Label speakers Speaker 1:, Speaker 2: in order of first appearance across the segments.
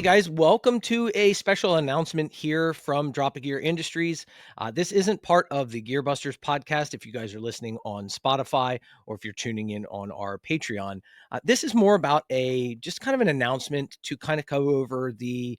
Speaker 1: guys, welcome to a special announcement here from Drop a Gear Industries. This isn't part of the Gearbusters podcast if you guys are listening on Spotify or if you're tuning in on our Patreon. This is more about a just kind of an announcement to kind of go over the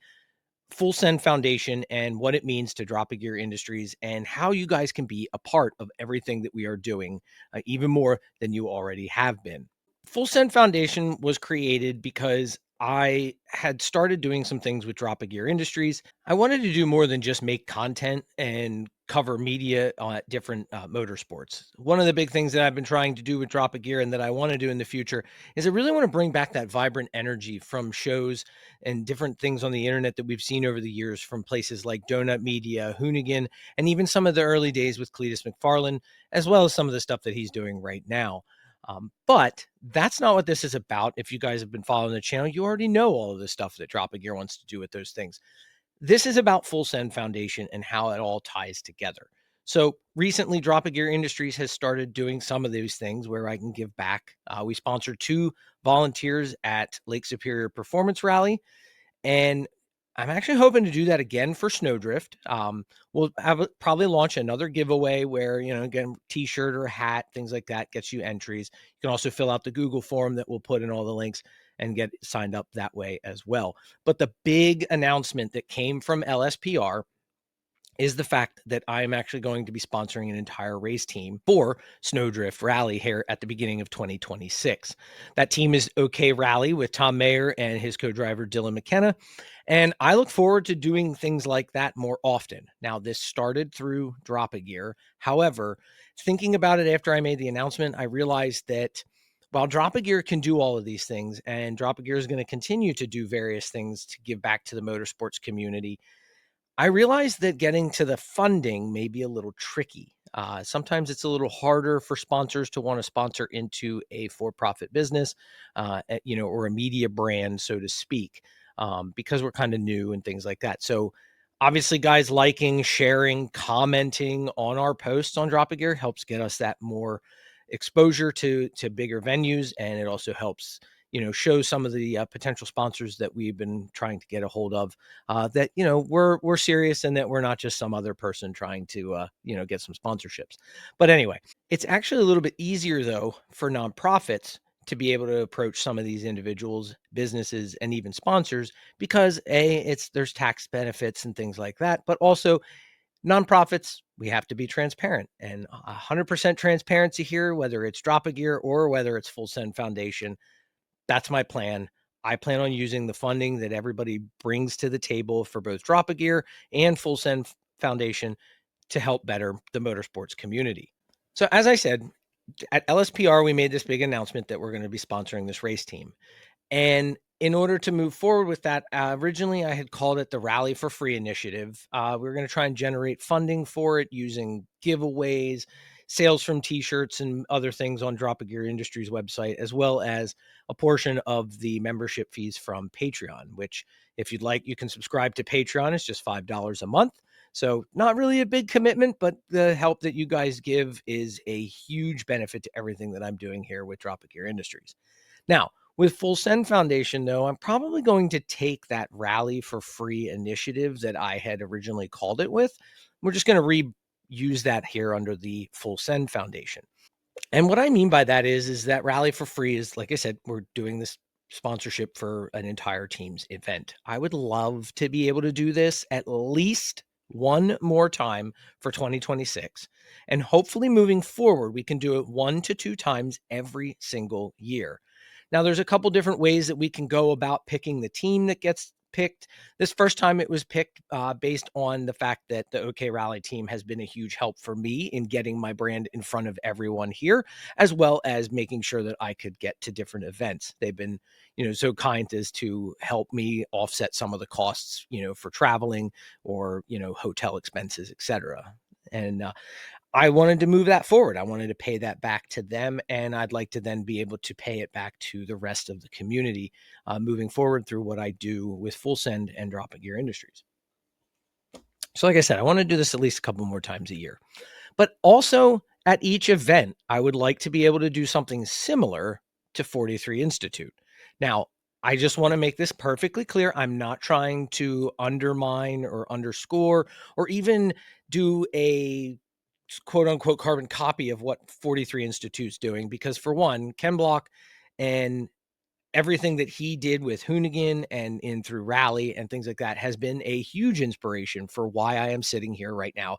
Speaker 1: Full Send Foundation and what it means to Drop a Gear Industries and how you guys can be a part of everything that we are doing, even more than you already have been. Full Send Foundation was created because I had started doing some things with Drop a Gear Industries. I wanted to do more than just make content and cover media on different motorsports. One of the big things that I've been trying to do with Drop a Gear and that I want to do in the future is I really want to bring back that vibrant energy from shows and different things on the internet that we've seen over the years from places like Donut Media, Hoonigan, and even some of the early days with Cletus McFarland, as well as some of the stuff that he's doing right now. But that's not what this is about. If you guys have been following the channel, you already know all of the stuff that Drop a Gear wants to do with those things. This is about Full Send Foundation and how it all ties together. So recently, Drop a Gear Industries has started doing some of those things where I can give back. We sponsored 2 volunteers at Lake Superior Performance Rally, and I'm actually hoping to do that again for Snowdrift. We'll probably launch another giveaway where, again, t-shirt or a hat, things like that gets you entries. You can also fill out the Google form that we'll put in all the links and get signed up that way as well. But the big announcement that came from LSPR is the fact that I'm actually going to be sponsoring an entire race team for Snowdrift Rally here at the beginning of 2026. That team is OK Rally with Tom Mayer and his co-driver Dylan McKenna. And I look forward to doing things like that more often. Now, this started through Drop a Gear. However, thinking about it after I made the announcement, I realized that while Drop a Gear can do all of these things, and Drop a Gear is going to continue to do various things to give back to the motorsports community, I realized that getting to the funding may be a little tricky. Sometimes it's a little harder for sponsors to want to sponsor into a for-profit business, or a media brand, so to speak, because we're kind of new and things like that. So obviously, guys, liking, sharing, commenting on our posts on Drop a Gear helps get us that more exposure to bigger venues, and it also helps show some of the potential sponsors that we've been trying to get a hold of that we're serious and that we're not just some other person trying to get some sponsorships. But anyway, it's actually a little bit easier though for nonprofits to be able to approach some of these individuals, businesses, and even sponsors because there's tax benefits and things like that, but also nonprofits, we have to be transparent, and 100% transparency here, whether it's Drop a Gear or whether it's Full Send Foundation. That's my plan. I plan on using the funding that everybody brings to the table for both Drop a Gear and Full Send Foundation to help better the motorsports community. So as I said, at LSPR, we made this big announcement that we're going to be sponsoring this race team. And in order to move forward with that, originally I had called it the Rally for Free Initiative. We were going to try and generate funding for it using giveaways, sales from t-shirts and other things on Drop a Gear Industries website, as well as a portion of the membership fees from Patreon, which if you'd like, you can subscribe to Patreon. It's just $5 a month. So not really a big commitment, but the help that you guys give is a huge benefit to everything that I'm doing here with Drop a Gear Industries. Now, with Full Send Foundation, though, I'm probably going to take that Rally for Free initiative that I had originally called it with. We're just going to reuse that here under the Full Send Foundation. And what I mean by that is that Rally for Free is, like I said, we're doing this sponsorship for an entire team's event. I would love to be able to do this at least one more time for 2026. And hopefully moving forward, we can do it 1 to 2 times every single year. Now, there's a couple different ways that we can go about picking the team that gets picked. This first time it was picked based on the fact that the OK Rally team has been a huge help for me in getting my brand in front of everyone here, as well as making sure that I could get to different events. They've been, so kind as to help me offset some of the costs, for traveling or, hotel expenses, etc. And I wanted to move that forward. I wanted to pay that back to them, and I'd like to then be able to pay it back to the rest of the community moving forward through what I do with Full Send and Drop a Gear Industries. So like I said, I want to do this at least a couple more times a year. But also at each event, I would like to be able to do something similar to 43 Institute. Now, I just want to make this perfectly clear. I'm not trying to undermine or underscore or even do a quote unquote carbon copy of what 43 Institute's doing, because for one, Ken Block and everything that he did with Hoonigan and in through Rally and things like that has been a huge inspiration for why I am sitting here right now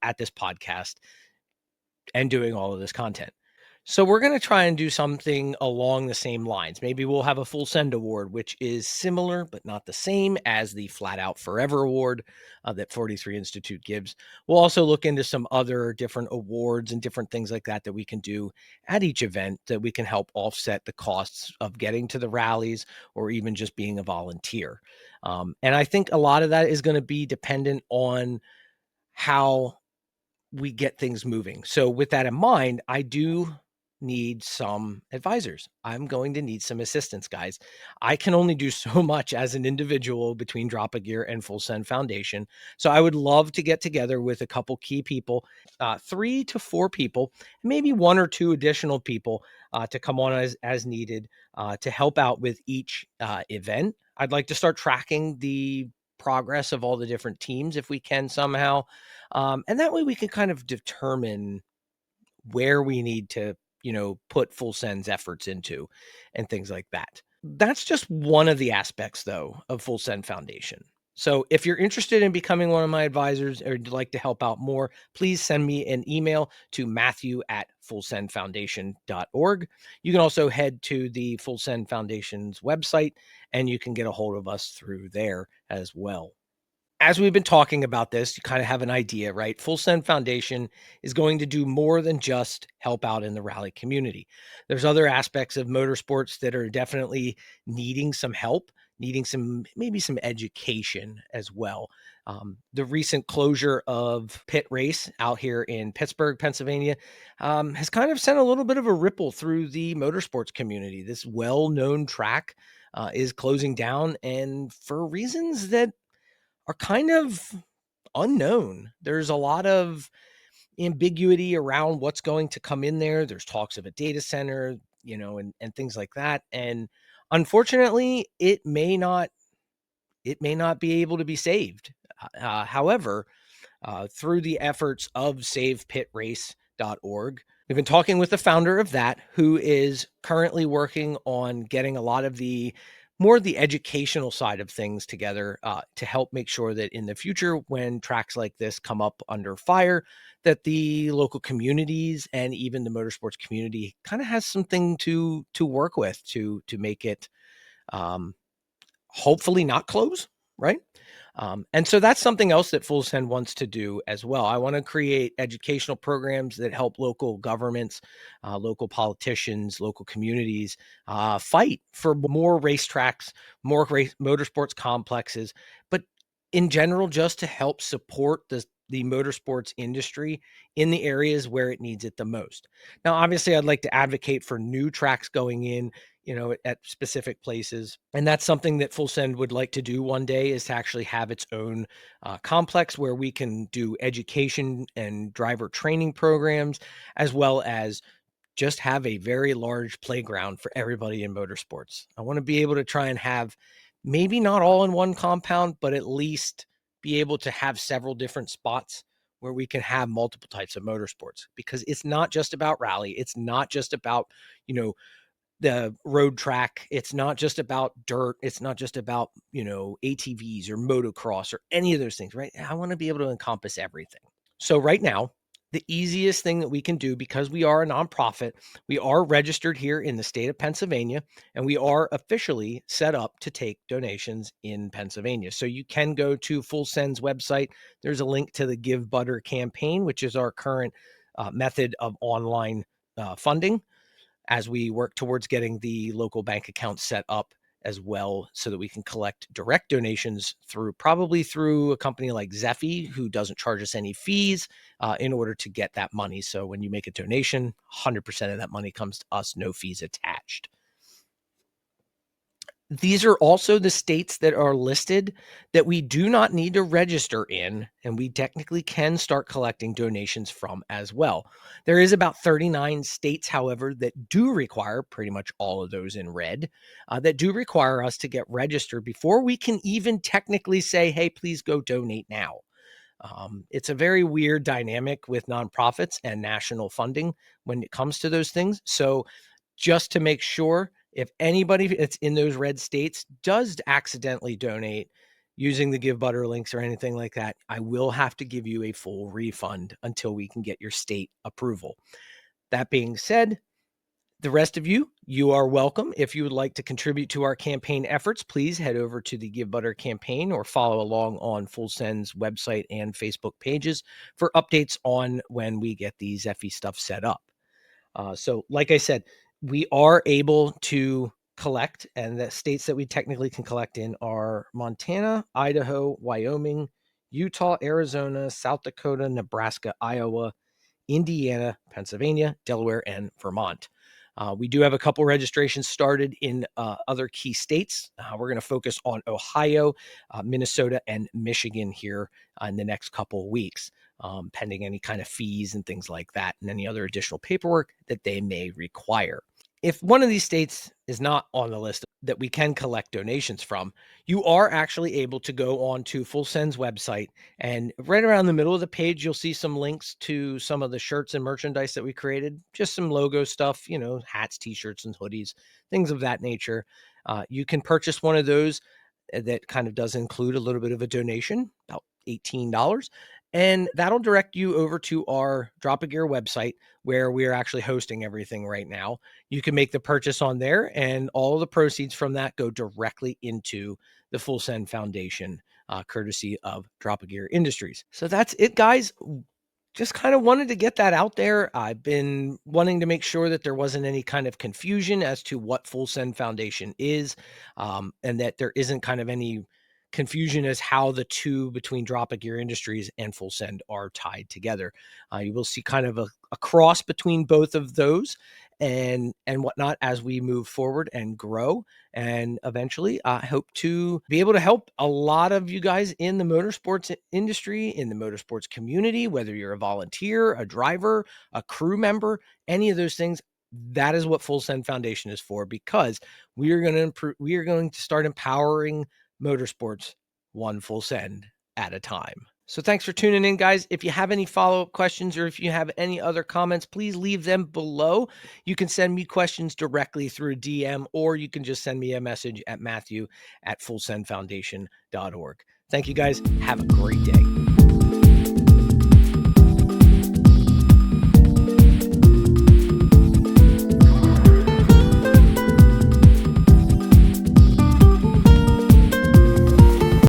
Speaker 1: at this podcast and doing all of this content. So we're going to try and do something along the same lines. Maybe we'll have a full send award, which is similar but not the same as the Flat Out Forever award that 43 Institute gives. We'll also look into some other different awards and different things like that that we can do at each event that we can help offset the costs of getting to the rallies or even just being a volunteer. And I think a lot of that is going to be dependent on how we get things moving. So with that in mind, I do need some advisors. I'm going to need some assistance, guys. I can only do so much as an individual between Drop a Gear and Full Send Foundation. So I would love to get together with a couple key people, 3 to 4 people, maybe 1 or 2 additional people to come on as needed to help out with each event. I'd like to start tracking the progress of all the different teams if we can somehow. And that way we can kind of determine where we need to, put Full Send's efforts into and things like that. That's just one of the aspects, though, of Full Send Foundation. So if you're interested in becoming one of my advisors or you'd like to help out more, please send me an email to matthew@fullsendfoundation.org. You can also head to the Full Send Foundation's website and you can get a hold of us through there as well. As we've been talking about this, you kind of have an idea, right? Full Send Foundation is going to do more than just help out in the rally community. There's other aspects of motorsports that are definitely needing some help, needing maybe some education as well. The recent closure of Pit Race out here in Pittsburgh, Pennsylvania, has kind of sent a little bit of a ripple through the motorsports community. This well-known track is closing down, and for reasons that are kind of unknown. There's a lot of ambiguity around what's going to come in there. There's talks of a data center, and things like that. And unfortunately, it may not be able to be saved. However, through the efforts of SavePitRace.org, we've been talking with the founder of that, who is currently working on getting a lot of the more the educational side of things together to help make sure that in the future, when tracks like this come up under fire, that the local communities and even the motorsports community kind of has something to work with to make it um, hopefully not close, right? And so that's something else that Full Send wants to do as well. I want to create educational programs that help local governments, local politicians, local communities fight for more racetracks, more motorsports complexes, but in general, just to help support the motorsports industry in the areas where it needs it the most. Now, obviously, I'd like to advocate for new tracks going in, at specific places. And that's something that Full Send would like to do one day, is to actually have its own complex where we can do education and driver training programs, as well as just have a very large playground for everybody in motorsports. I want to be able to try and have maybe not all in one compound, but at least be able to have several different spots where we can have multiple types of motorsports, because it's not just about rally. It's not just about, you know, the road track. It's not just about dirt. It's not just about, ATVs or motocross or any of those things, right? I want to be able to encompass everything. So right now, the easiest thing that we can do, because we are a nonprofit, we are registered here in the state of Pennsylvania, and we are officially set up to take donations in Pennsylvania. So you can go to Full Send's website. There's a link to the Give Butter campaign, which is our current method of online funding, as we work towards getting the local bank account set up as well, so that we can collect direct donations probably through a company like Zeffy, who doesn't charge us any fees in order to get that money. So when you make a donation, 100% of that money comes to us, no fees attached. These are also the states that are listed that we do not need to register in, and we technically can start collecting donations from as well. There is about 39 states, however, that do require, pretty much all of those in red, that do require us to get registered before we can even technically say, hey, please go donate now. It's a very weird dynamic with nonprofits and national funding when it comes to those things. So just to make sure, if anybody that's in those red states does accidentally donate using the Give Butter links or anything like that, I will have to give you a full refund until we can get your state approval. That being said, the rest of you, you are welcome. If you would like to contribute to our campaign efforts, please head over to the Give Butter campaign or follow along on Full Send's website and Facebook pages for updates on when we get these Effie stuff set up. So like I said, we are able to collect, and the states that we technically can collect in are Montana, Idaho, Wyoming, Utah, Arizona, South Dakota, Nebraska, Iowa, Indiana, Pennsylvania, Delaware, and Vermont. We do have a couple registrations started in other key states. We're going to focus on Ohio, Minnesota, and Michigan here in the next couple of weeks, pending any kind of fees and things like that, and any other additional paperwork that they may require. If one of these states is not on the list that we can collect donations from, you are actually able to go on to Full Send's website, and right around the middle of the page, you'll see some links to some of the shirts and merchandise that we created, just some logo stuff, hats, t-shirts, and hoodies, things of that nature. You can purchase one of those that kind of does include a little bit of a donation, about $18. And that'll direct you over to our Drop a Gear website where we're actually hosting everything right now. You can make the purchase on there, and all of the proceeds from that go directly into the Full Send Foundation, courtesy of Drop a Gear Industries. So that's it, guys. Just kind of wanted to get that out there. I've been wanting to make sure that there wasn't any kind of confusion as to what Full Send Foundation is, and that there isn't kind of any confusion as how the two between Drop a Gear Industries and Full Send are tied together. You will see kind of a cross between both of those and whatnot as we move forward and grow. And eventually, I hope to be able to help a lot of you guys in the motorsports industry, in the motorsports community, whether you're a volunteer, a driver, a crew member, any of those things. That is what Full Send Foundation is for, because we are going to improve. We are going to start empowering motorsports one full send at a time. So thanks for tuning in, guys. If you have any follow-up questions or if you have any other comments, please leave them below. You can send me questions directly through DM, or you can just send me a message at Matthew@fullsendfoundation.org. Thank you, guys. Have a great day.